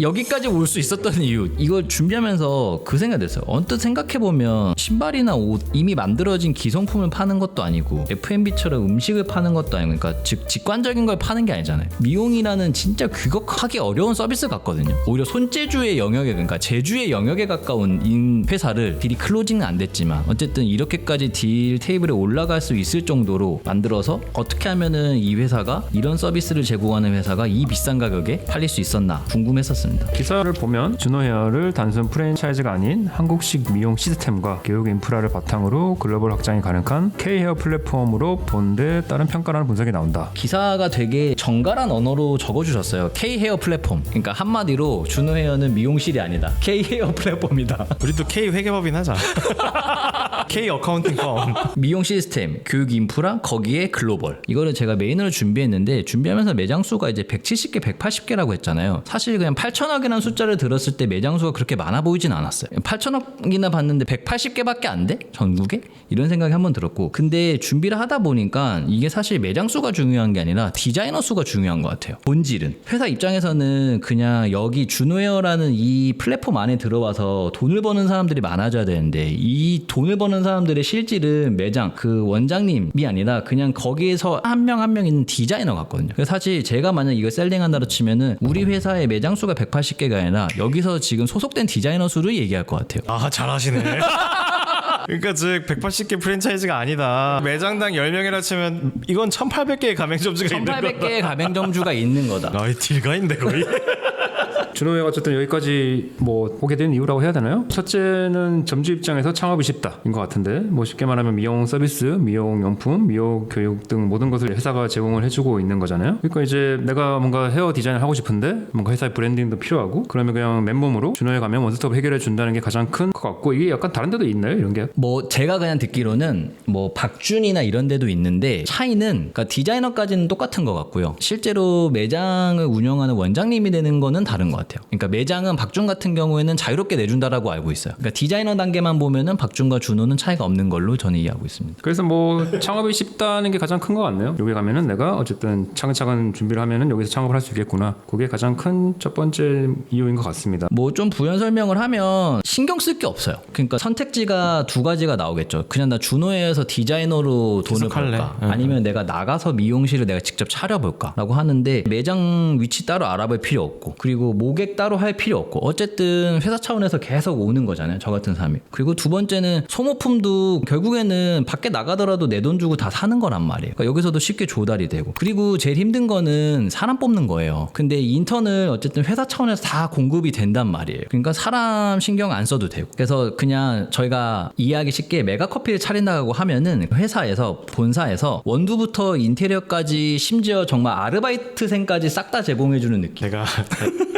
여기까지 올 수 있었던 이유, 이걸 준비하면서 그 생각됐어요. 언뜻 생각해보면 신발이나 옷 이미 만들어진 기성품을 파는 것도 아니고 F&B처럼 음식을 파는 것도 아니고, 그러니까 즉 직관적인 걸 파는 게 아니잖아요. 미용이라는 진짜 귀국하기 어려운 서비스 같거든요. 오히려 손재주의 영역에, 그러니까 제주의 영역에 가까운 회사를 딜이 클로징은 안 됐지만 어쨌든 이렇게까지 딜 테이블에 올라갈 수 있을 정도로 만들어서 어떻게 하면은 이 회사가, 이런 서비스를 제공하는 회사가 이 비싼 가격에 팔릴 수 있었나 궁금했었어요. 기사를 보면 준호헤어를 단순 프랜차이즈가 아닌 한국식 미용 시스템과 교육 인프라를 바탕으로 글로벌 확장이 가능한 K헤어 플랫폼으로 본 데 따른 평가라는 분석이 나온다. 기사가 되게 정갈한 언어로 적어주셨어요. K헤어 플랫폼. 그러니까 한마디로 준호헤어는 미용실이 아니다. K헤어 플랫폼이다. 우리도 K 회계법인 하자. K 어카운팅 펌. 미용 시스템, 교육 인프라, 거기에 글로벌. 이거를 제가 메인으로 준비했는데, 준비하면서 매장 수가 이제 170개, 180개라고 했잖아요. 사실 그냥 8천억이라는 숫자를 들었을 때 매장 수가 그렇게 많아 보이진 않았어요. 8천억이나 봤는데 180개밖에 안 돼? 전국에? 이런 생각이 한번 들었고, 근데 준비를 하다 보니까 이게 사실 매장 수가 중요한 게 아니라 디자이너 수가 중요한 것 같아요. 본질은. 회사 입장에서는 그냥 여기 준호헤어라는 이 플랫폼 안에 들어와서 돈을 버는 사람들이 많아져야 되는데, 이 돈을 버는 사람들의 실질은 매장 그 원장님이 아니라 그냥 거기에서 한 명 한 명 있는 디자이너 같거든요. 그래서 사실 제가 만약 이걸 셀링한다고 치면은 우리 회사의 매장 수가 180개가 아니라 여기서 지금 소속된 디자이너 수를 얘기할 것 같아요. 아, 잘하시네. 그러니까 즉 180개 프랜차이즈가 아니다. 매장당 10명이라 치면 이건 1800개의 가맹점주가 있는 거다. 1800개의 가맹점주가 있는 거다. 아이 딜가인데 거의. 준호헤어가 어쨌든 여기까지 뭐 오게 된 이유라고 해야 되나요? 첫째는 점주 입장에서 창업이 쉽다인 것 같은데, 뭐 쉽게 말하면 미용 서비스, 미용 용품, 미용 교육 등 모든 것을 회사가 제공을 해주고 있는 거잖아요. 그러니까 이제 내가 뭔가 헤어 디자인을 하고 싶은데 뭔가 회사의 브랜딩도 필요하고, 그러면 그냥 맨몸으로 준호헤어 가면 원스톱 해결해 준다는 게 가장 큰 것 같고, 이게 약간 다른 데도 있나요, 이런 게? 뭐 제가 그냥 듣기로는 뭐 박준이나 이런 데도 있는데, 차이는 그러니까 디자이너까지는 똑같은 것 같고요. 실제로 매장을 운영하는 원장님이 되는 거는 다른 것 같아요. 그러니까 매장은 박준 같은 경우에는 자유롭게 내준다라고 알고 있어요. 그러니까 디자이너 단계만 보면은 박준과 준호는 차이가 없는 걸로 저는 이해하고 있습니다. 그래서 뭐 창업이 쉽다는 게 가장 큰 것 같네요. 여기 가면은 내가 어쨌든 차근차근 준비를 하면은 여기서 창업을 할 수 있겠구나. 그게 가장 큰 첫 번째 이유인 것 같습니다. 뭐 좀 부연 설명을 하면 신경 쓸 게 없어요. 그러니까 선택지가 두 가지가 나오겠죠. 그냥 나 준호헤어에서 디자이너로 돈을 계속할래? 벌까, 아니면 내가 나가서 미용실을 내가 직접 차려볼까라고 하는데, 매장 위치 따로 알아볼 필요 없고, 그리고 모객 따로 할 필요 없고, 어쨌든 회사 차원에서 계속 오는 거잖아요, 저 같은 사람이. 그리고 두 번째는 소모품도 결국에는 밖에 나가더라도 내 돈 주고 다 사는 거란 말이에요. 그러니까 여기서도 쉽게 조달이 되고, 그리고 제일 힘든 거는 사람 뽑는 거예요. 근데 인턴을 어쨌든 회사 차원에서 다 공급이 된단 말이에요. 그러니까 사람 신경 안 써도 되고, 그래서 그냥 저희가 이해하기 쉽게 메가커피를 차린다고 하면은 회사에서, 본사에서 원두부터 인테리어까지 심지어 정말 아르바이트생까지 싹 다 제공해주는 느낌. 제가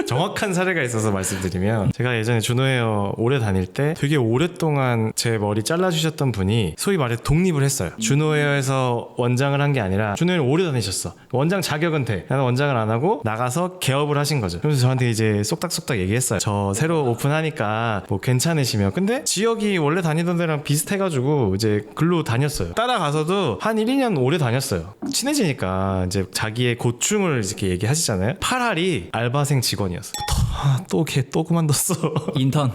정확한 사례가 있어서 말씀드리면, 제가 예전에 준호헤어 오래 다닐 때 되게 오랫동안 제 머리 잘라주셨던 분이 소위 말해 독립을 했어요. 준호헤어에서 원장을 한 게 아니라, 준호헤어 오래 다니셨어. 원장 자격은 돼. 나는 원장을 안 하고 나가서 개업을 하신 거죠. 그래서 저한테 이제 쏙닥쏙닥 얘기했어요. 저 새로 오픈하니까 뭐 괜찮으시면. 근데 지역이 원래 다니던 데랑 비슷해가지고 이제 글로 다녔어요. 따라가서도 한 1, 2년 오래 다녔어요. 친해지니까 이제 자기의 고충을 이렇게 얘기하시잖아요. 8할이 알바생 직원이었어. 또 걔 또 그만뒀어. 인턴.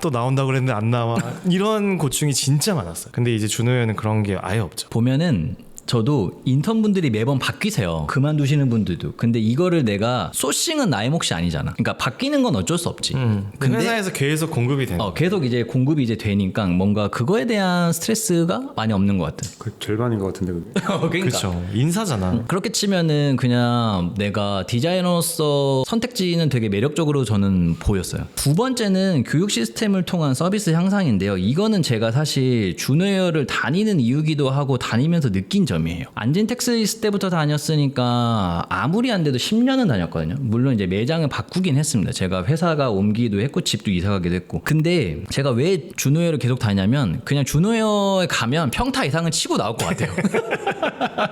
또 나온다고 그랬는데 안 나와. 이런 고충이 진짜 많았어요. 근데 이제 준호헤어는 그런 게 아예 없죠. 보면은 저도 인턴분들이 매번 바뀌세요. 그만두시는 분들도. 근데 이거를 내가 소싱은 나의 몫이 아니잖아. 그러니까 바뀌는 건 어쩔 수 없지. 근데 회사에서 계속 공급이 되는. 계속 이제 공급이 이제 되니까 뭔가 그거에 대한 스트레스가 많이 없는 것 같은. 그 절반인 것 같은데 그게. 그러니까. 그렇죠. 인사잖아. 그렇게 치면은 그냥 내가 디자이너로서 선택지는 되게 매력적으로 저는 보였어요. 두 번째는 교육 시스템을 통한 서비스 향상인데요. 이거는 제가 사실 준호헤어를 다니는 이유기도 하고 다니면서 느낀 점이에요. 안진텍스 있을 때부터 다녔으니까 아무리 안 돼도 10년은 다녔거든요. 물론 이제 매장을 바꾸긴 했습니다. 제가 회사가 옮기기도 했고 집도 이사 가기도 했고. 근데 제가 왜 준호헤어를 계속 다니냐면, 그냥 준호헤어에 가면 평타 이상은 치고 나올 것 같아요.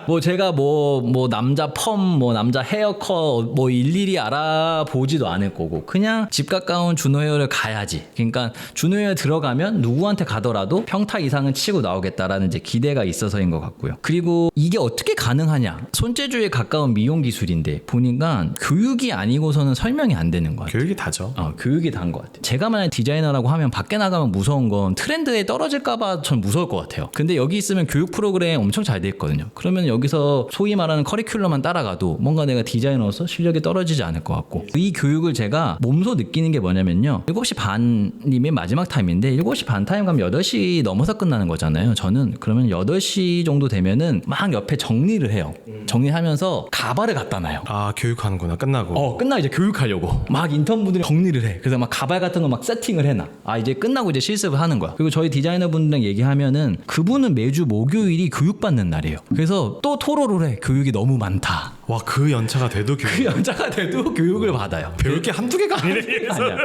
뭐 제가 뭐 남자 펌, 뭐 남자 헤어컷 뭐 일일이 알아보지도 않을 거고, 그냥 집 가까운 준호헤어를 가야지. 그러니까 준호헤어 들어가면 누구한테 가더라도 평타 이상은 치고 나오겠다라는 이제 기대가 있어서인 것 같고요. 그리고 그리고 이게 어떻게 가능하냐? 손재주에 가까운 미용 기술인데 보니까 교육이 아니고서는 설명이 안 되는 것 같아요. 교육이 다죠. 교육이 다인 것 같아요. 제가 만약 디자이너라고 하면 밖에 나가면 무서운 건 트렌드에 떨어질까봐 전 무서울 것 같아요. 근데 여기 있으면 교육 프로그램 엄청 잘 돼 있거든요. 그러면 여기서 소위 말하는 커리큘럼만 따라가도 뭔가 내가 디자이너로서 실력이 떨어지지 않을 것 같고, 이 교육을 제가 몸소 느끼는 게 뭐냐면요. 7시 반님의 마지막 타임인데 7시 반 타임 가면 8시 넘어서 끝나는 거잖아요. 저는 그러면 8시 정도 되면은 막 옆에 정리를 해요. 정리하면서 가발을 갖다 놔요. 아, 교육하는구나. 끝나고. 끝나고 이제 교육하려고 막 인턴분들이 정리를 해. 그래서 막 가발 같은 거 막 세팅을 해놔. 이제 끝나고 이제 실습을 하는 거야. 그리고 저희 디자이너분들이랑 얘기하면은 그분은 매주 목요일이 교육받는 날이에요. 그래서 또 토로를 해. 교육이 너무 많다. 와, 그 연차가 돼도 교육. 그 연차가 돼도 교육을 받아요. 배울 게 한두 개가 아니래. 아니야.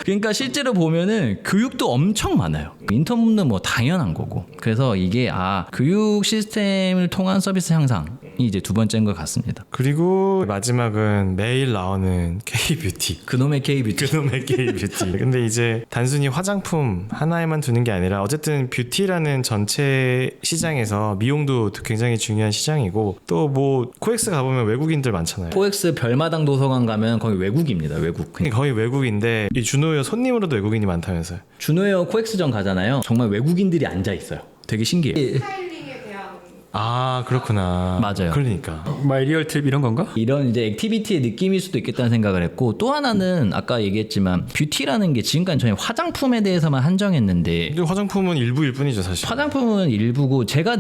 그러니까 실제로 보면은 교육도 엄청 많아요. 인턴분은 뭐 당연한 거고. 그래서 이게 교육 시스템을 통한 서비스 향상이 이제 두 번째인 것 같습니다. 그리고 마지막은 매일 나오는 K-뷰티. 그놈의 K-뷰티. 그놈의 K-뷰티. 근데 이제 단순히 화장품 하나에만 두는 게 아니라 어쨌든 뷰티라는 전체 시장에서 미용도 굉장히 중요한 시장이고, 또 뭐 코엑스 가보면 외국인들 많잖아요. 코엑스 별마당 도서관 가면 거기 외국입니다. 외국. 거의 외국인데 이 준호요 손님으로도 외국인이 많다면서요. 준호요 코엑스전 가잖아요. 정말 외국인들이 앉아 있어요. 되게 신기해. 스타일링에 대한 아, 그렇구나. 맞아요. 그러니까 마이 리얼 팁 이런 건가? 이런 이제 액티비티의 느낌일 수도 있겠다는 생각을 했고, 또 하나는 아까 얘기했지만 뷰티라는 게 지금까지 저희 화장품에 대해서만 한정했는데, 근데 화장품은 일부일 뿐이죠 사실. 화장품은 일부고 제가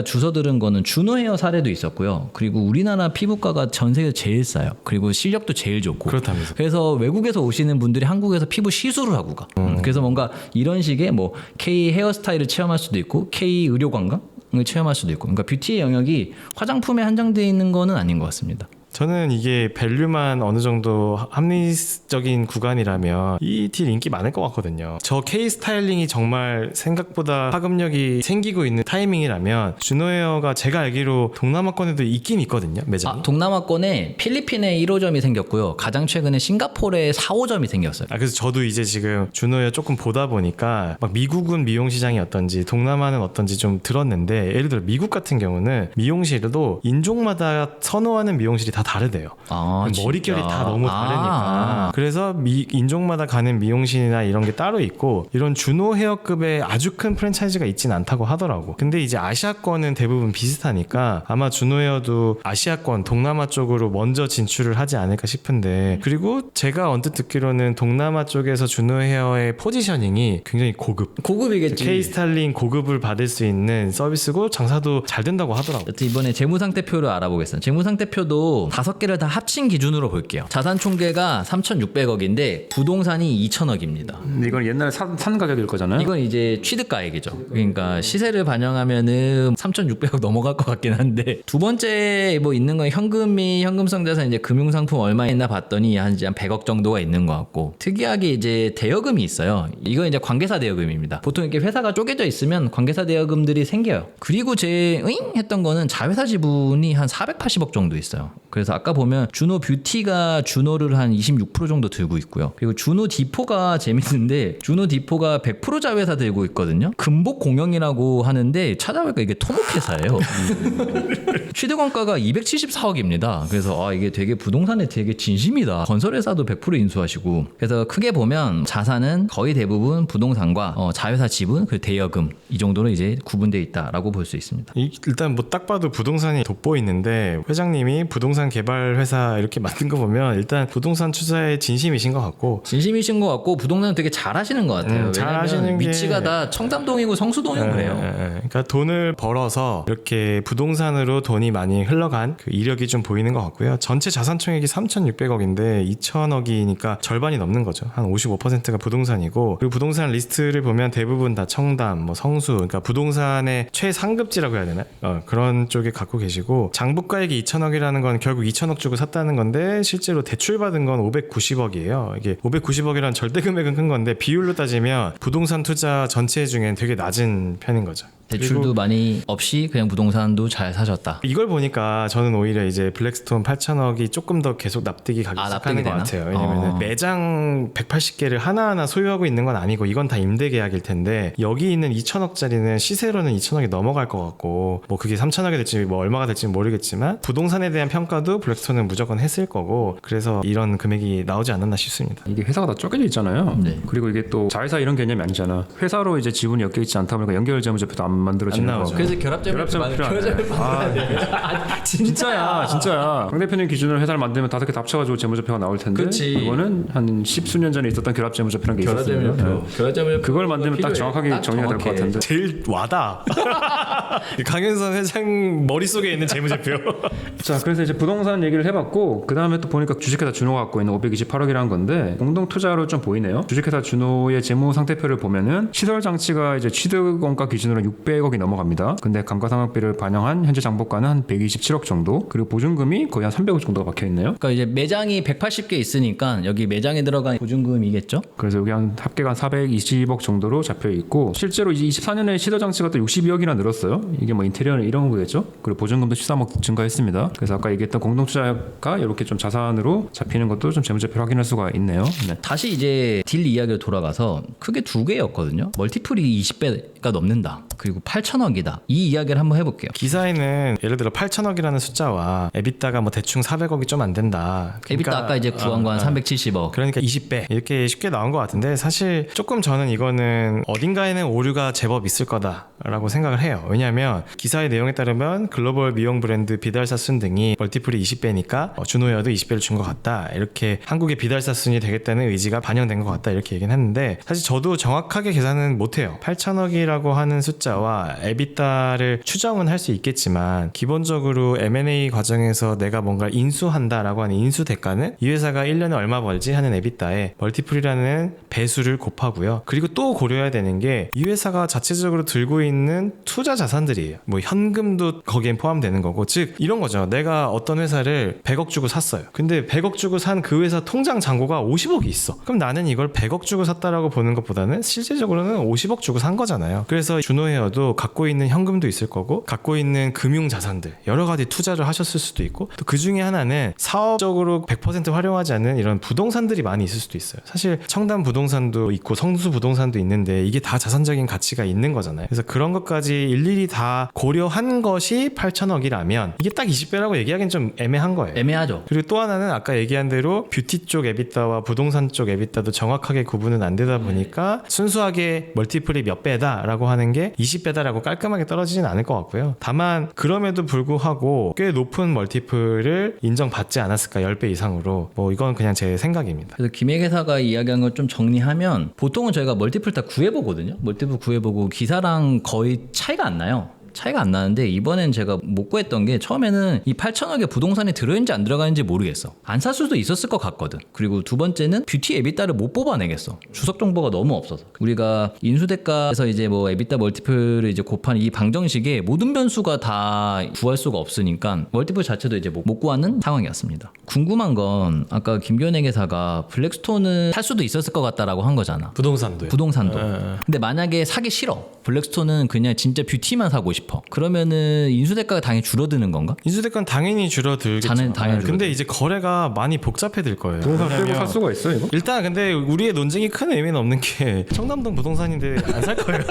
주워 들은 거는 준호 헤어 사례도 있었고요. 그리고 우리나라 피부과가 전 세계에서 제일 싸요. 그리고 실력도 제일 좋고. 그렇다면서. 그래서 외국에서 오시는 분들이 한국에서 피부 시술을 하고 가. 그래서 뭔가 이런 식의 뭐 K 헤어스타일을 체험할 수도 있고 K 의료 관광 을 체험할 수도 있고, 그러니까 뷰티의 영역이 화장품에 한정되어 있는 거는 아닌 것 같습니다. 저는 이게 밸류만 어느 정도 합리적인 구간이라면 이 딜 인기 많을 것 같거든요. 저 K 스타일링이 정말 생각보다 파급력이 생기고 있는 타이밍이라면 준호헤어가 제가 알기로 동남아권에도 있긴 있거든요, 매장이. 동남아권에 필리핀에 1호점이 생겼고요. 가장 최근에 싱가포르에 4호점이 생겼어요. 그래서 저도 이제 지금 준호헤어 조금 보다 보니까 막 미국은 미용 시장이 어떤지 동남아는 어떤지 좀 들었는데, 예를 들어 미국 같은 경우는 미용실도 인종마다 선호하는 미용실이 다 다르대요. 머릿결이 진짜? 다 너무 다르니까. 그래서 인종마다 가는 미용실이나 이런 게 따로 있고, 이런 준호 헤어급의 아주 큰 프랜차이즈가 있진 않다고 하더라고. 근데 이제 아시아권은 대부분 비슷하니까 아마 준호 헤어도 아시아권 동남아 쪽으로 먼저 진출을 하지 않을까 싶은데, 그리고 제가 언뜻 듣기로는 동남아 쪽에서 준호 헤어의 포지셔닝이 굉장히 고급이겠지. K 스타일링 고급을 받을 수 있는 서비스고 장사도 잘 된다고 하더라고. 여튼 이번에 재무상태표를 알아보겠습니다. 재무상태표도 5개를 다 합친 기준으로 볼게요. 자산 총계가 3,600억인데 부동산이 2,000억입니다. 이건 옛날에 산 가격일 거잖아요. 이건 이제 취득가액이죠. 그러니까 시세를 반영하면은 3,600억 넘어갈 것 같긴 한데, 두 번째 뭐 있는 건 현금이 현금성 자산, 이제 금융상품 얼마 있나 봤더니 한 100억 정도가 있는 것 같고, 특이하게 이제 대여금이 있어요. 이건 이제 관계사 대여금입니다. 보통 이렇게 회사가 쪼개져 있으면 관계사 대여금들이 생겨요. 그리고 제 했던 거는 자회사 지분이 한 480억 정도 있어요. 그래서 아까 보면 준호 뷰티가 준호를 한 26% 정도 들고 있고요. 그리고 준호 디포가 재밌는데, 준호 디포가 100% 자회사 들고 있거든요. 금복 공영이라고 하는데 찾아보니까 이게 토목회사예요. 취득원가가 274억입니다. 그래서 이게 되게 부동산에 되게 진심이다. 건설회사도 100% 인수하시고. 그래서 크게 보면 자산은 거의 대부분 부동산과 자회사 지분, 그리고 대여금, 이 정도로 이제 구분되어 있다라고 볼 수 있습니다. 일단 뭐 딱 봐도 부동산이 돋보이는데, 회장님이 부동산 개발 회사 이렇게 만든 거 보면 일단 부동산 투자에 진심이신 것 같고, 부동산 되게 잘하시는 것 같아요. 잘하시는 왜냐면 게- 위치가 다 청담동이고 성수동이고 그래요. 그러니까 돈을 벌어서 이렇게 부동산으로 돈이 많이 흘러간 그 이력이 좀 보이는 것 같고요. 전체 자산 총액이 3,600억인데 2,000억이니까 절반이 넘는 거죠. 한 55%가 부동산이고, 그리고 부동산 리스트를 보면 대부분 다 청담, 뭐 성수, 그러니까 부동산의 최상급지라고 해야 되나? 그런 쪽에 갖고 계시고, 장부가액이 2,000억이라는 건 결국 결국 2천억 주고 샀다는 건데 실제로 대출 받은 건 590억이에요. 이게 590억이란 절대 금액은 큰 건데 비율로 따지면 부동산 투자 전체 중엔 되게 낮은 편인 거죠. 대출도 그리고 많이 없이 그냥 부동산도 잘 사셨다. 이걸 보니까 저는 오히려 이제 블랙스톤 8천억이 조금 더 계속 납득이 가기 시작하는 것 납득이 같아요. 왜냐면 매장 180개를 하나하나 소유하고 있는 건 아니고 이건 다 임대 계약일 텐데 여기 있는 2천억짜리는 시세로는 2천억이 넘어갈 것 같고 뭐 그게 3천억이 될지 뭐 얼마가 될지 모르겠지만 부동산에 대한 평가도 블랙스톤은 무조건 했을 거고 그래서 이런 금액이 나오지 않았나 싶습니다. 이게 회사가 다 쪼개져 있잖아요. 네. 그리고 이게 또 자회사 이런 개념이 아니잖아. 회사로 이제 지분이 엮여 있지 않다 보니까 연결 재무제표도 안 만들어지는 안 거. 나오죠. 그래서 결합재물 아, 진짜야. 강 대표님 기준으로 회사를 만들면 5개 다 합쳐가지고 재무제표가 나올 텐데 그치. 그거는 한 10수년 전에 있었던 결합재무제표라는 게 있었어요. 결합재물 그걸 만들면 딱 정확하게 정리가 될 것 같은데. 제일 와다. 강현선 회장 머릿속에 있는 재무제표. 자, 그래서 이제 부동산 얘기를 해봤고 그 다음에 또 보니까 주식회사 준호가 갖고 있는 528억이라는 건데 공동 투자로 좀 보이네요. 주식회사 준호의 재무 상태표를 보면은 시설 장치가 이제 취득원가 기준으로 600억이 넘어갑니다. 근데 감가상각비를 반영한 현재 장부가는 한 127억 정도. 그리고 보증금이 거의 한 300억 정도가 박혀 있네요. 그러니까 이제 매장이 180개 있으니까 여기 매장에 들어간 보증금이겠죠? 그래서 여기 한 합계가 한 420억 정도로 잡혀 있고 실제로 이제 24년에 시설 장치가 또 62억이나 늘었어요. 이게 뭐 인테리어 이런 거겠죠. 그리고 보증금도 13억 증가했습니다. 그래서 아까 얘기했던 공동 투자가 이렇게 좀 자산으로 잡히는 것도 좀 재무제표를 확인할 수가 있네요. 네. 다시 이제 딜 이야기로 돌아가서 크게 두 개였거든요. 멀티플이 20배가 넘는다. 그리고 8천억이다. 이 이야기를 한번 해볼게요. 기사에는 예를 들어 8천억이라는 숫자와 에비타가 뭐 대충 400억이 좀 안 된다. 에비타 아까 이제 구한 거 한 370억. 그러니까 20배 이렇게 쉽게 나온 것 같은데 사실 조금 저는 이거는 어딘가에는 오류가 제법 있을 거다라고 생각을 해요. 왜냐하면 기사의 내용에 따르면 글로벌 미용 브랜드 비달사순 등이 멀티플이 20배니까 준호헤어도 20배를 준 것 같다. 이렇게 한국의 비달사순이 되겠다는 의지가 반영된 것 같다. 이렇게 얘기는 했는데 사실 저도 정확하게 계산은 못해요. 8천억이라고 하는 숫자와 에비타를 추정은 할 수 있겠지만 기본적으로 M&A 과정에서 내가 뭔가 인수한다라고 하는 인수 대가는 이 회사가 1년에 얼마 벌지 하는 에비타에 멀티플이라는 배수를 곱하고요. 그리고 또 고려해야 되는 게 이 회사가 자체적으로 들고 있는 투자 자산들이에요. 뭐 현금도 거기에 포함되는 거고 즉 이런 거죠. 내가 어떤 회사를 100억 주고 샀어요. 근데 100억 주고 산 그 회사 통장 잔고가 50억이 있어. 그럼 나는 이걸 100억 주고 샀다라고 보는 것보다는 실질적으로는 50억 주고 산 거잖아요. 그래서 준호헤어도 갖고 있는 현금도 있을 거고 갖고 있는 금융 자산들 여러 가지 투자를 하셨을 수도 있고 또 그 중에 하나는 사업적으로 100% 활용하지 않는 이런 부동산들이 많이 있을 수도 있어요. 사실 청담 부동산도 있고 성수 부동산도 있는데 이게 다 자산적인 가치가 있는 거잖아요. 그래서 그런 것까지 일일이 다 고려한 것이 8천억이라면 이게 딱 20배라고 얘기하기는 좀 애매한 거예요. 애매하죠. 그리고 또 하나는 아까 얘기한 대로 뷰티 쪽 에비타와 부동산 쪽 에비타도 정확하게 구분은 안 되다 보니까 순수하게 멀티플이 몇 배다라고 하는 게 20배다라고 깔끔하게 떨어지진 않을 것 같고요. 다만 그럼에도 불구하고 꽤 높은 멀티플을 인정받지 않았을까 10배 이상으로 뭐 이건 그냥 제 생각입니다. 그래서 김혜계사가 이야기한 걸 좀 정리하면 보통은 저희가 멀티플 다 구해보거든요. 멀티플 구해보고 기사랑 거의 차이가 안 나요. 차이가 안 나는데 이번엔 제가 못 구했던 게 처음에는 이 8천억에 부동산이 들어있는지 안 들어가는지 모르겠어. 안 살 수도 있었을 것 같거든. 그리고 두 번째는 뷰티 에비타를 못 뽑아내겠어. 주석 정보가 너무 없어서. 우리가 인수대가에서 이제 뭐 에비타 멀티플을 이제 곱한 이 방정식에 모든 변수가 다 구할 수가 없으니까 멀티플 자체도 이제 못 구하는 상황이었습니다. 궁금한 건 아까 김견혜 계사가 블랙스톤은 살 수도 있었을 것 같다라고 한 거잖아. 부동산도요. 부동산도. 근데 만약에 사기 싫어. 블랙스톤은 그냥 진짜 뷰티만 사고 싶어. 그러면은 인수대가가 당연히 줄어드는 건가? 인수대가는 당연히 줄어들겠죠. 당연히 근데 이제 거래가 많이 복잡해질 거예요. 부동산 빼고 왜냐면 살 수가 있어 이거? 일단 근데 우리의 논쟁이 큰 의미는 없는 게 청담동 부동산인데 안 살 거예요.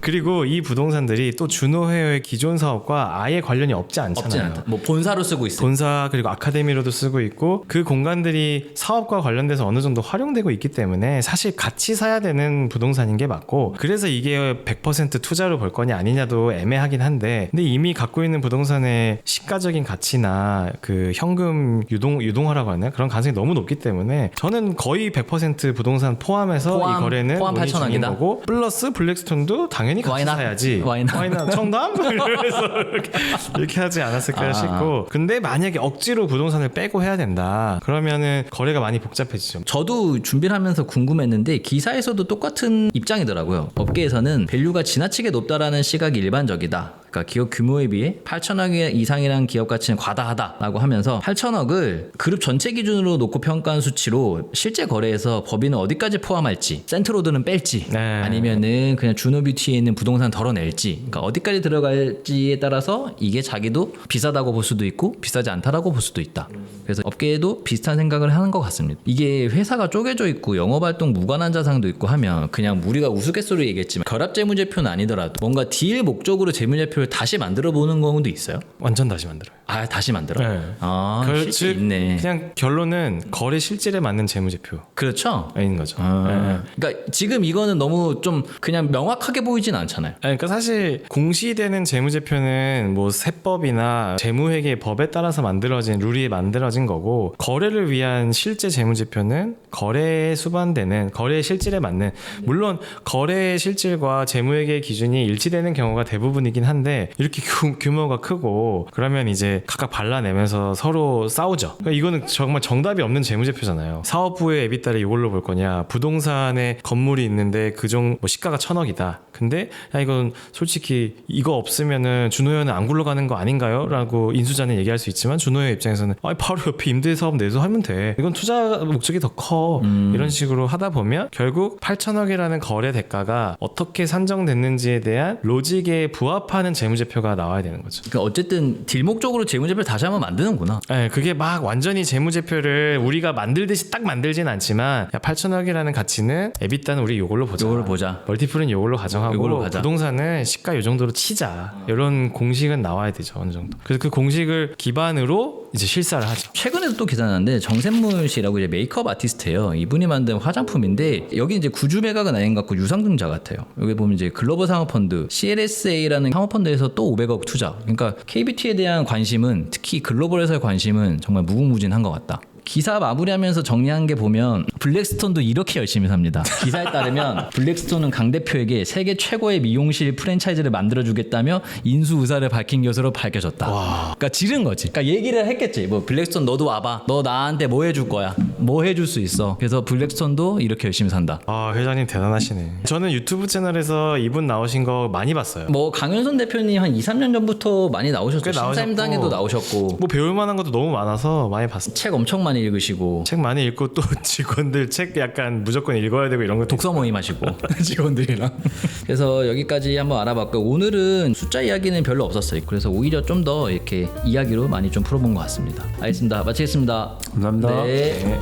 그리고 이 부동산들이 또 준호헤어의 기존 사업과 아예 관련이 없지 않잖아요. 없진 않다. 뭐 본사로 쓰고 있어. 본사 그리고 아카데미로도 쓰고 있고 그 공간들이 사업과 관련돼서 어느 정도 활용되고 있기 때문에 사실 같이 사야 되는 부동산인 게 맞고 그래서 이게 100% 투자로 볼 거냐 아니냐도 애매하긴 한데 근데 이미 갖고 있는 부동산의 시가적인 가치나 그 현금 유동화라고 하나 그런 가능성이 너무 높기 때문에 저는 거의 100% 부동산 포함해서 이 거래는 포함 논의 중인 8천억이다? 거고 플러스 블랙스톤도 당연히 같이 Why not? 사야지. Why not? Why not? 청담? 이러면서 이렇게 하지 않았을까 싶고 근데 만약에 억지로 부동산을 빼고 해야 된다 그러면은 거래가 많이 복잡해지죠. 저도 준비를 하면서 궁금했는데 기사에서도 똑같은 입장이더라고요. 업계에서는 밸류가 지나치게 높다라는 시각이 일반적이다. 그러니까 기업 규모에 비해 8천억 이상이라는 기업 가치는 과다하다라고 하면서 8천억을 그룹 전체 기준으로 놓고 평가한 수치로 실제 거래에서 법인은 어디까지 포함할지, 센트로드는 뺄지, 네. 아니면은 그냥 주노뷰티에 있는 부동산 덜어낼지, 그러니까 어디까지 들어갈지에 따라서 이게 자기도 비싸다고 볼 수도 있고 비싸지 않다라고 볼 수도 있다. 그래서 업계에도 비슷한 생각을 하는 것 같습니다. 이게 회사가 쪼개져 있고 영업활동 무관한 자산도 있고 하면 그냥 우리가 우스갯소리로 얘기했지만 결합재무제표는 아니더라도 뭔가 딜 목적으로 재무제표를 다시 만들어 보는 경우도 있어요. 완전 다시 만들어요. 아, 다시 만들어? 네. 아, 실제 있네. 그냥 결론은 거래 실질에 맞는 재무제표인 그렇죠. 거죠. 그러니까 지금 이거는 너무 좀 그냥 명확하게 보이진 않잖아요. 그러니까 사실 공시되는 재무제표는 뭐 세법이나 재무회계 법에 따라서 만들어진 룰이 만들어진 거고, 거래를 위한 실제 재무제표는 거래에 수반되는 거래의 실질에 맞는, 물론 거래의 실질과 재무회계 기준이 일치되는 경우가 대부분이긴 한데 이렇게 규모가 크고 그러면 이제 각각 발라내면서 서로 싸우죠. 그러니까 이거는 정말 정답이 없는 재무제표잖아요. 사업부의 에비타를 이걸로 볼 거냐, 부동산에 건물이 있는데 그중 뭐 시가가 1,000억이다. 근데 야 이건 솔직히 이거 없으면은 준호연은 안 굴러가는 거 아닌가요? 라고 인수자는 얘기할 수 있지만 준호연 입장에서는 아니 바로 옆에 임대사업 내수하면 돼. 이건 투자 목적이 더 커. 이런 식으로 하다 보면 결국 8,000억이라는 거래 대가가 어떻게 산정됐는지에 대한 로직에 부합하는 재무제표가 나와야 되는 거죠. 그러니까 어쨌든 딜 목적으로 재무제표를 다시 한번 만드는구나. 네, 그게 막 완전히 재무제표를 우리가 만들듯이 딱 만들진 않지만, 야 8,000억이라는 가치는 에비타는 우리 요걸로 보자. 요걸로 보자. 멀티플은 요걸로 가정하고 요걸로 가자. 부동산은 시가 요 정도로 치자. 이런 공식은 나와야 되죠, 어느 정도. 그래서 그 공식을 기반으로 이제 실사를 하죠. 최근에도 또 계산하는데 정샘물 씨라고 이제 메이크업 아티스트예요. 이분이 만든 화장품인데 여기 이제 구주 매각은 아닌 것 같고 유상증자 같아요. 여기 보면 이제 글로벌 상업펀드 CLSA라는 상업펀드에서 또 500억 투자. 그러니까 KBT에 대한 관심은, 특히 글로벌에서의 관심은 정말 무궁무진한 것 같다. 기사 마무리하면서 정리한 게 보면 블랙스톤도 이렇게 열심히 삽니다. 기사에 따르면 블랙스톤은 강 대표에게 세계 최고의 미용실 프랜차이즈를 만들어주겠다며 인수 의사를 밝힌 것으로 밝혀졌다. 그러니까 지른 거지. 그러니까 얘기를 했겠지. 뭐 블랙스톤 너도 와봐. 너 나한테 뭐 해줄 거야. 뭐 해줄 수 있어. 그래서 블랙스톤도 이렇게 열심히 산다. 아, 회장님 대단하시네. 저는 유튜브 채널에서 이분 나오신 거 많이 봤어요. 뭐 강윤선 대표님 한 2, 3년 전부터 많이 나오셨죠. 신사임당에도 나오셨고. 뭐 배울 만한 것도 너무 많아서 많이 봤어요. 책 엄청 많이 읽으시고. 책 많이 읽고 또 직원들 책 약간 무조건 읽어야 되고 이런 거 독서 모임 하시고 직원들이랑. 그래서 여기까지 한번 알아봤고, 오늘은 숫자 이야기는 별로 없었어요. 그래서 오히려 좀 더 이렇게 이야기로 많이 좀 풀어본 것 같습니다. 알겠습니다. 마치겠습니다. 감사합니다. 네. 네.